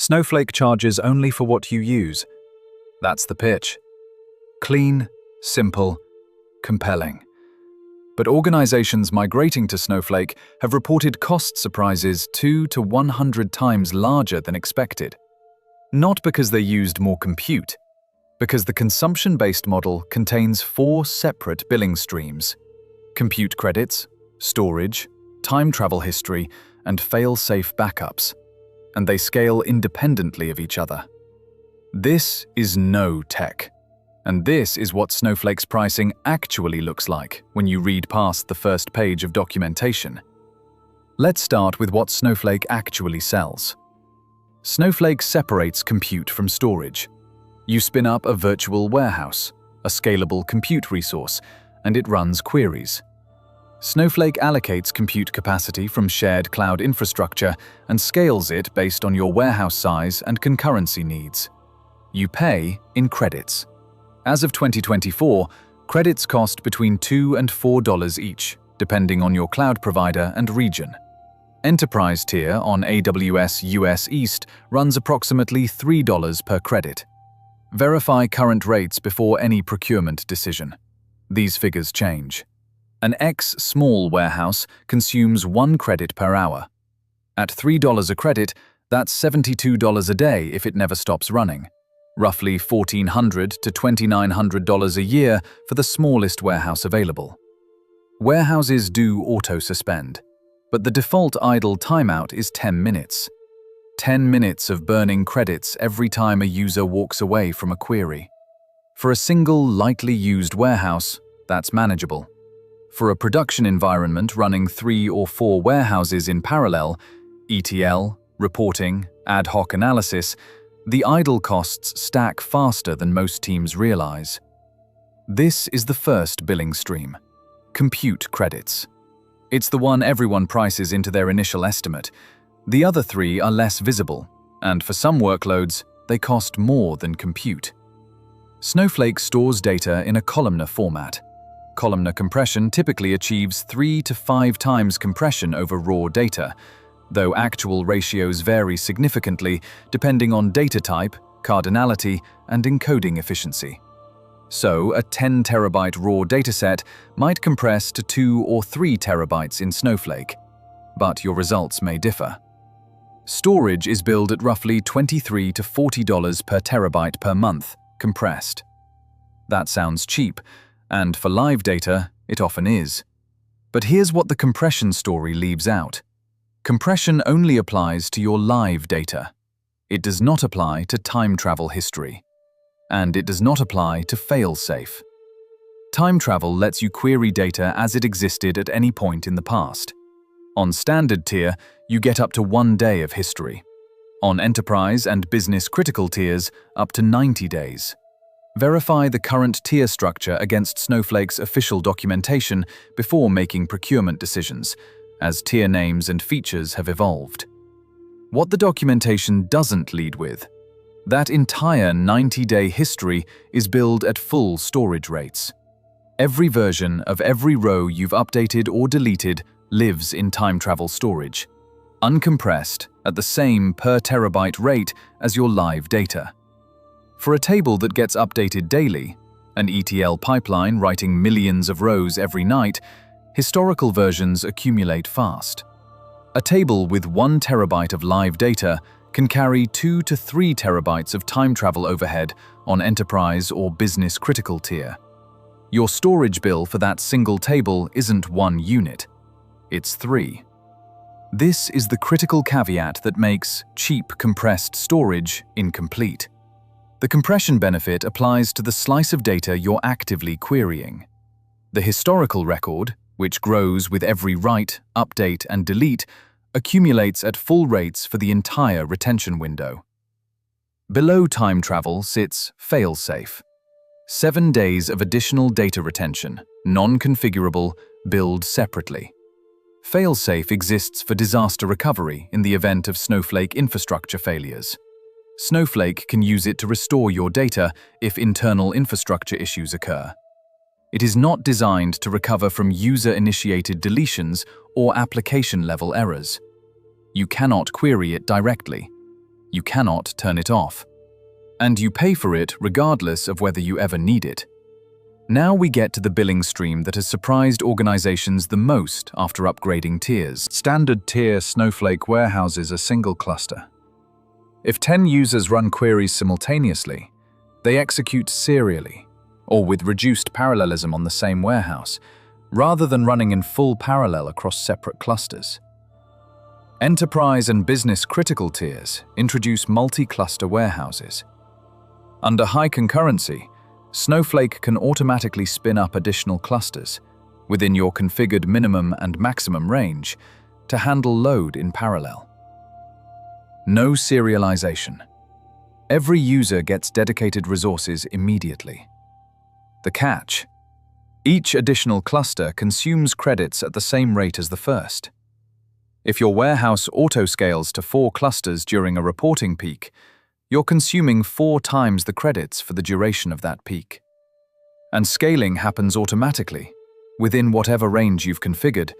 Snowflake charges only for what you use. That's the pitch. Clean, simple, compelling. But organizations migrating to Snowflake have reported cost surprises 2 to 100 times larger than expected. Not because they used more compute, because the consumption-based model contains 4 separate billing streams: compute credits, storage, time travel history, and fail-safe backups, and they scale independently of each other. This is no tech, and this is what Snowflake's pricing actually looks like when you read past the first page of documentation. Let's start with what Snowflake actually sells. Snowflake separates compute from storage. You spin up a virtual warehouse, a scalable compute resource, and it runs queries. Snowflake allocates compute capacity from shared cloud infrastructure and scales it based on your warehouse size and concurrency needs. You pay in credits. As of 2024, credits cost between $2 and $4 each, depending on your cloud provider and region. Enterprise tier on AWS US East runs approximately $3 per credit. Verify current rates before any procurement decision. These figures change. An X small warehouse consumes 1 credit per hour. At $3 a credit, that's $72 a day if it never stops running. Roughly $1,400 to $2,900 a year for the smallest warehouse available. Warehouses do auto-suspend, but the default idle timeout is 10 minutes. 10 minutes of burning credits every time a user walks away from a query. For a single, lightly used warehouse, that's manageable. For a production environment running 3 or 4 warehouses in parallel, ETL, reporting, ad hoc analysis, the idle costs stack faster than most teams realize. This is the first billing stream: compute credits. It's the one everyone prices into their initial estimate. The other 3 are less visible, and for some workloads, they cost more than compute. Snowflake stores data in a columnar format. Columnar compression typically achieves 3 to 5 times compression over raw data, though actual ratios vary significantly depending on data type, cardinality, and encoding efficiency. So, a 10 terabyte raw dataset might compress to 2 or 3 terabytes in Snowflake, but your results may differ. Storage is billed at roughly $23 to $40 per terabyte per month, compressed. That sounds cheap, and for live data, it often is. But here's what the compression story leaves out. Compression only applies to your live data. It does not apply to time travel history. And it does not apply to fail-safe. Time travel lets you query data as it existed at any point in the past. On standard tier, you get up to 1 day of history. On enterprise and business critical tiers, up to 90 days. Verify the current tier structure against Snowflake's official documentation before making procurement decisions, as tier names and features have evolved. What the documentation doesn't lead with: that entire 90-day history is billed at full storage rates. Every version of every row you've updated or deleted lives in time travel storage, uncompressed at the same per-terabyte rate as your live data. For a table that gets updated daily, an ETL pipeline writing millions of rows every night, historical versions accumulate fast. A table with 1 terabyte of live data can carry 2 to 3 terabytes of time travel overhead on enterprise or business critical tier. Your storage bill for that single table isn't 1 unit, it's 3. This is the critical caveat that makes cheap compressed storage incomplete. The compression benefit applies to the slice of data you're actively querying. The historical record, which grows with every write, update, and delete, accumulates at full rates for the entire retention window. Below time travel sits fail-safe. 7 days of additional data retention, non-configurable, billed separately. Fail-safe exists for disaster recovery in the event of Snowflake infrastructure failures. Snowflake can use it to restore your data if internal infrastructure issues occur. It is not designed to recover from user-initiated deletions or application-level errors. You cannot query it directly. You cannot turn it off. And you pay for it regardless of whether you ever need it. Now we get to the billing stream that has surprised organizations the most after upgrading tiers. Standard tier Snowflake warehouses a single cluster. If 10 users run queries simultaneously, they execute serially, or with reduced parallelism on the same warehouse, rather than running in full parallel across separate clusters. Enterprise and business critical tiers introduce multi-cluster warehouses. Under high concurrency, Snowflake can automatically spin up additional clusters within your configured minimum and maximum range to handle load in parallel. No serialization. Every user gets dedicated resources immediately. The catch: each additional cluster consumes credits at the same rate as the first. If your warehouse auto-scales to 4 clusters during a reporting peak, you're consuming 4 times the credits for the duration of that peak. And scaling happens automatically, within whatever range you've configured,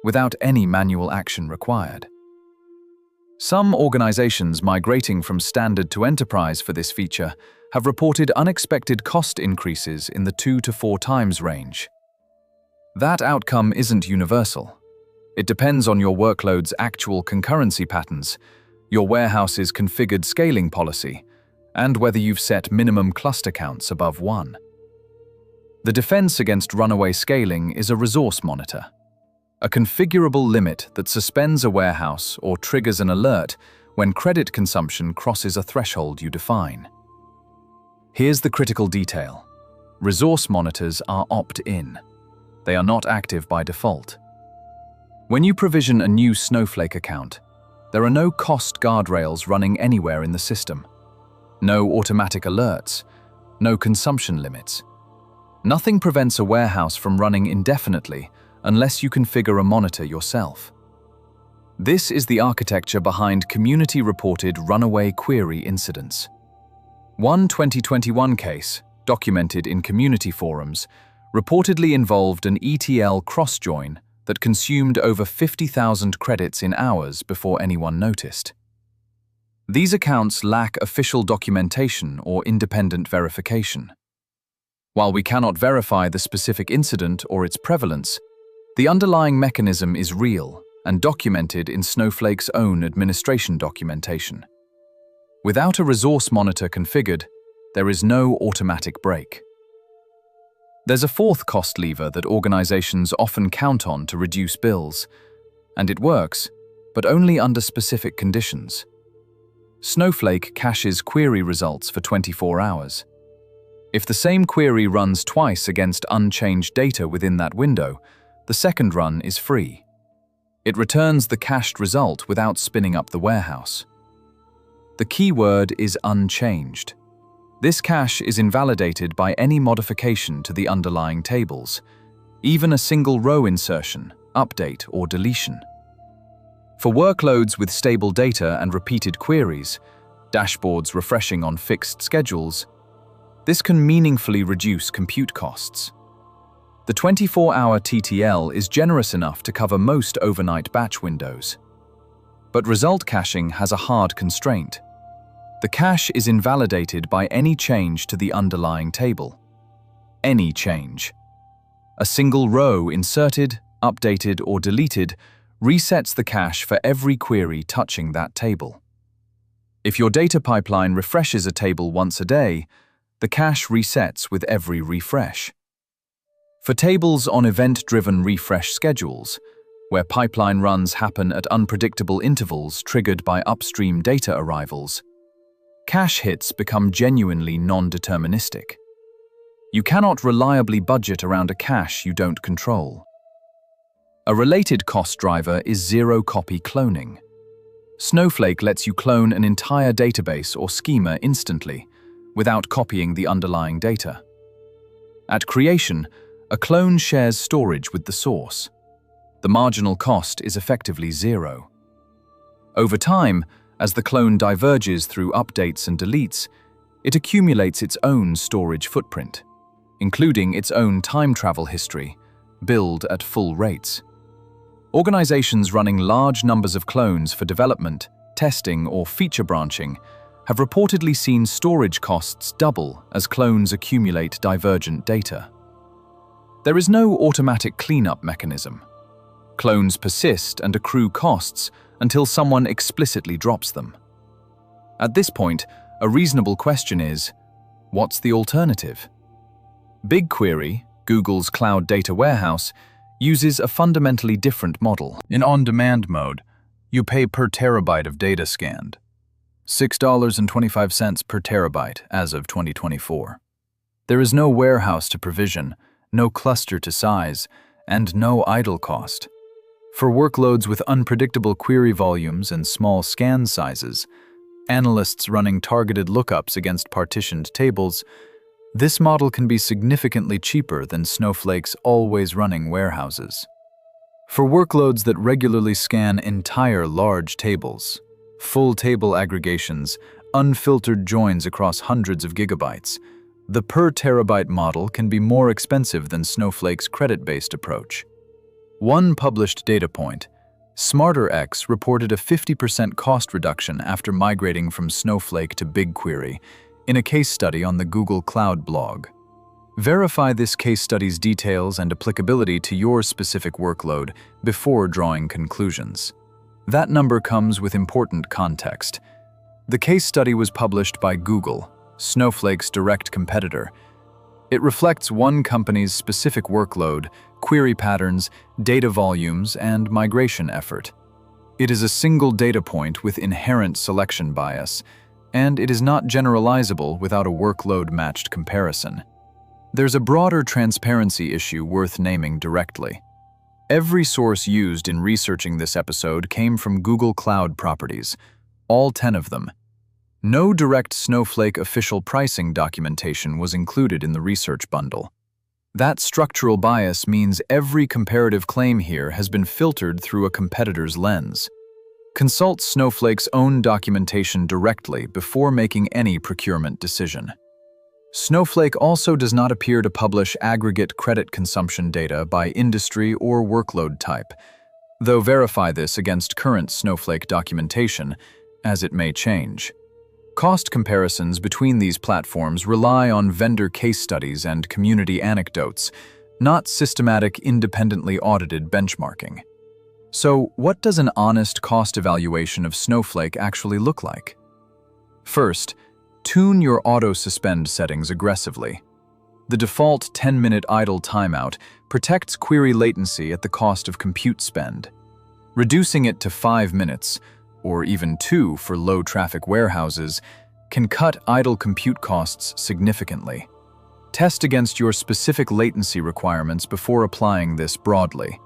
without any manual action required. Some organizations migrating from standard to enterprise for this feature have reported unexpected cost increases in the 2 to 4 times range. That outcome isn't universal. It depends on your workload's actual concurrency patterns, your warehouse's configured scaling policy, and whether you've set minimum cluster counts above 1. The defense against runaway scaling is a resource monitor, a configurable limit that suspends a warehouse or triggers an alert when credit consumption crosses a threshold you define. Here's the critical detail. Resource monitors are opt-in. They are not active by default. When you provision a new Snowflake account, there are no cost guardrails running anywhere in the system. No automatic alerts, no consumption limits. Nothing prevents a warehouse from running indefinitely unless you configure a monitor yourself. This is the architecture behind community-reported runaway query incidents. One 2021 case, documented in community forums, reportedly involved an ETL cross-join that consumed over 50,000 credits in hours before anyone noticed. These accounts lack official documentation or independent verification. While we cannot verify the specific incident or its prevalence, the underlying mechanism is real and documented in Snowflake's own administration documentation. Without a resource monitor configured, there is no automatic break. There's a fourth cost lever that organizations often count on to reduce bills, and it works, but only under specific conditions. Snowflake caches query results for 24 hours. If the same query runs twice against unchanged data within that window, the second run is free. It returns the cached result without spinning up the warehouse. The key word is unchanged. This cache is invalidated by any modification to the underlying tables, even a single row insertion, update, or deletion. For workloads with stable data and repeated queries, dashboards refreshing on fixed schedules, this can meaningfully reduce compute costs. The 24-hour TTL is generous enough to cover most overnight batch windows. But result caching has a hard constraint. The cache is invalidated by any change to the underlying table. Any change. A single row inserted, updated, or deleted resets the cache for every query touching that table. If your data pipeline refreshes a table once a day, the cache resets with every refresh. For tables on event-driven refresh schedules, where pipeline runs happen at unpredictable intervals triggered by upstream data arrivals, cache hits become genuinely non-deterministic. You cannot reliably budget around a cache you don't control. A related cost driver is zero-copy cloning. Snowflake lets you clone an entire database or schema instantly, without copying the underlying data. At creation, a clone shares storage with the source. The marginal cost is effectively zero. Over time, as the clone diverges through updates and deletes, it accumulates its own storage footprint, including its own time travel history, billed at full rates. Organizations running large numbers of clones for development testing, or feature branching, have reportedly seen storage costs double as clones accumulate divergent data. There is no automatic cleanup mechanism. Clones persist and accrue costs until someone explicitly drops them. At this point, a reasonable question is, what's the alternative? BigQuery, Google's cloud data warehouse, uses a fundamentally different model. In on-demand mode, you pay per terabyte of data scanned. $6.25 per terabyte as of 2024. There is no warehouse to provision, no cluster to size, and no idle cost. For workloads with unpredictable query volumes and small scan sizes, analysts running targeted lookups against partitioned tables, this model can be significantly cheaper than Snowflake's always-running warehouses. For workloads that regularly scan entire large tables, full table aggregations, unfiltered joins across hundreds of gigabytes, the per-terabyte model can be more expensive than Snowflake's credit-based approach. One published data point, SmarterX reported a 50% cost reduction after migrating from Snowflake to BigQuery in a case study on the Google Cloud blog. Verify this case study's details and applicability to your specific workload before drawing conclusions. That number comes with important context. The case study was published by Google, Snowflake's direct competitor. It reflects one company's specific workload, query patterns, data volumes, and migration effort. It is a single data point with inherent selection bias, and it is not generalizable without a workload-matched comparison. There's a broader transparency issue worth naming directly. Every source used in researching this episode came from Google Cloud properties, all 10 of them. No direct Snowflake official pricing documentation was included in the research bundle. That structural bias means every comparative claim here has been filtered through a competitor's lens. Consult Snowflake's own documentation directly before making any procurement decision. Snowflake also does not appear to publish aggregate credit consumption data by industry or workload type, though verify this against current Snowflake documentation, as it may change. Cost comparisons between these platforms rely on vendor case studies and community anecdotes, not systematic, independently audited benchmarking. So, what does an honest cost evaluation of Snowflake actually look like? First, tune your auto-suspend settings aggressively. The default 10-minute idle timeout protects query latency at the cost of compute spend. Reducing it to 5 minutes, or even 2 for low-traffic warehouses, can cut idle compute costs significantly. Test against your specific latency requirements before applying this broadly.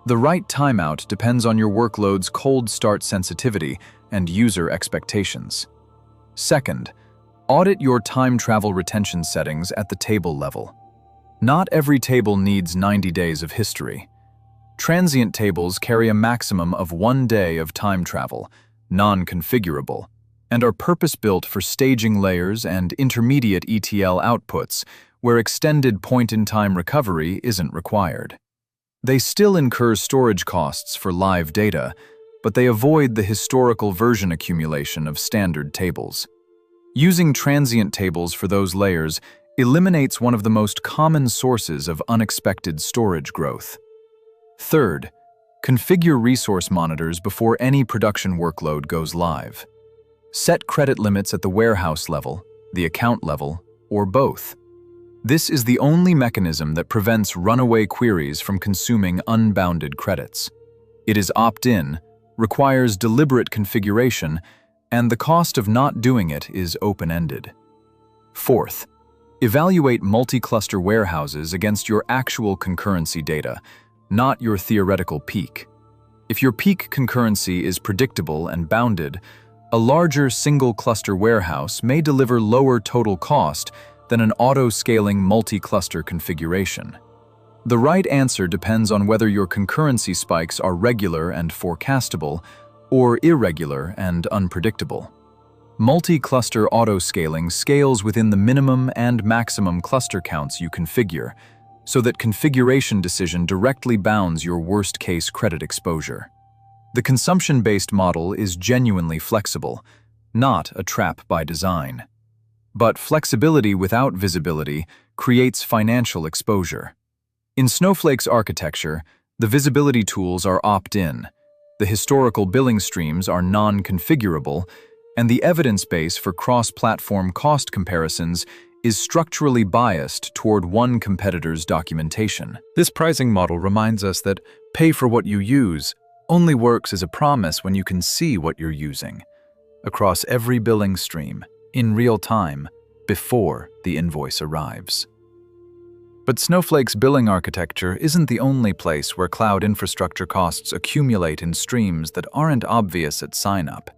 The right timeout depends on your workload's cold start sensitivity and user expectations. Second, audit your time travel retention settings at the table level. Not every table needs 90 days of history. Transient tables carry a maximum of 1 day of time travel, non-configurable, and are purpose-built for staging layers and intermediate ETL outputs where extended point-in-time recovery isn't required. They still incur storage costs for live data, but they avoid the historical version accumulation of standard tables. Using transient tables for those layers eliminates one of the most common sources of unexpected storage growth. Third, configure resource monitors before any production workload goes live. Set credit limits at the warehouse level, the account level, or both. This is the only mechanism that prevents runaway queries from consuming unbounded credits. It is opt-in, requires deliberate configuration, and the cost of not doing it is open-ended. Fourth, evaluate multi-cluster warehouses against your actual concurrency data, not your theoretical peak. If your peak concurrency is predictable and bounded, a larger single-cluster warehouse may deliver lower total cost than an auto-scaling multi-cluster configuration. The right answer depends on whether your concurrency spikes are regular and forecastable, or irregular and unpredictable. Multi-cluster auto-scaling scales within the minimum and maximum cluster counts you configure, so that configuration decision directly bounds your worst-case credit exposure. The consumption-based model is genuinely flexible, not a trap by design. But flexibility without visibility creates financial exposure. In Snowflake's architecture, the visibility tools are opt-in, the historical billing streams are non-configurable, and the evidence base for cross-platform cost comparisons is structurally biased toward one competitor's documentation. This pricing model reminds us that pay for what you use only works as a promise when you can see what you're using, across every billing stream, in real time, before the invoice arrives. But Snowflake's billing architecture isn't the only place where cloud infrastructure costs accumulate in streams that aren't obvious at sign-up.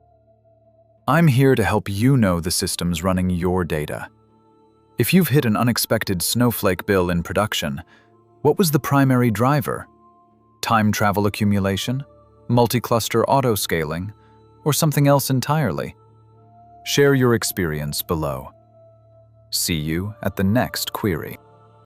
I'm here to help you know the systems running your data. If you've hit an unexpected Snowflake bill in production, what was the primary driver? Time travel accumulation, multi-cluster auto-scaling, or something else entirely? Share your experience below. See you at the next query.